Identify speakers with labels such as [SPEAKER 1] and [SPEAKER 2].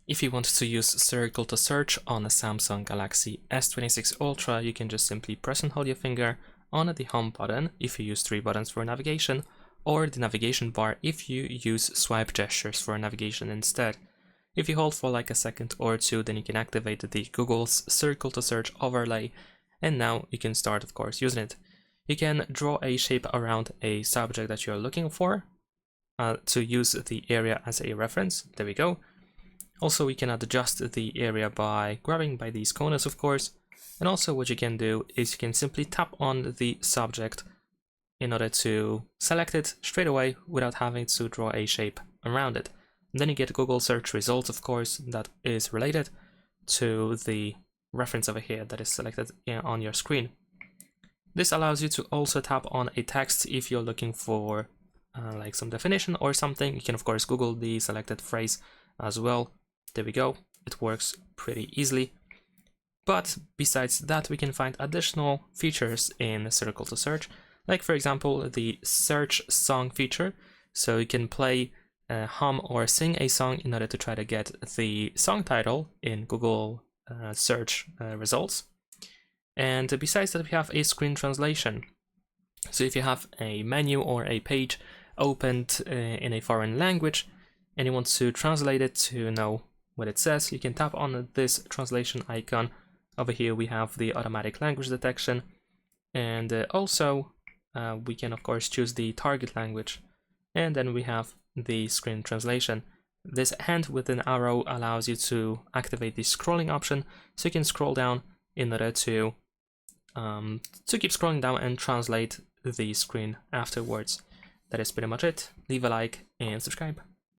[SPEAKER 1] If you want to use circle to search on a Samsung Galaxy S26 Ultra, you can just simply press and hold your finger on the home button if you use 3 buttons for navigation, or the navigation bar if you use swipe gestures for navigation instead. If you hold for like a second or two, then you can activate the Google's circle to search overlay, and now you can start, of course, using it. You can draw a shape around a subject that you're looking for to use the area as a reference. There we go. Also, we can adjust the area by grabbing by these corners, of course. And also what you can do is you can simply tap on the subject in order to select it straight away without having to draw a shape around it. And then you get Google search results, of course, that is related to the reference over here that is selected on your screen. This allows you to also tap on a text if you're looking for like some definition or something. You can, of course, Google the selected phrase as well. There we go. It works pretty easily. But besides that, we can find additional features in Circle to Search, like for example the search song feature. So you can play, hum or sing a song in order to try to get the song title in Google search results. And besides that, we have a screen translation. So if you have a menu or a page opened in a foreign language and you want to translate it to know what it says, you can tap on this translation icon. Over here we have the automatic language detection, and also we can of course choose the target language, and then we have the screen translation. This hand with an arrow allows you to activate the scrolling option, so you can scroll down in order to keep scrolling down and translate the screen afterwards. That is pretty much it. Leave a like and subscribe.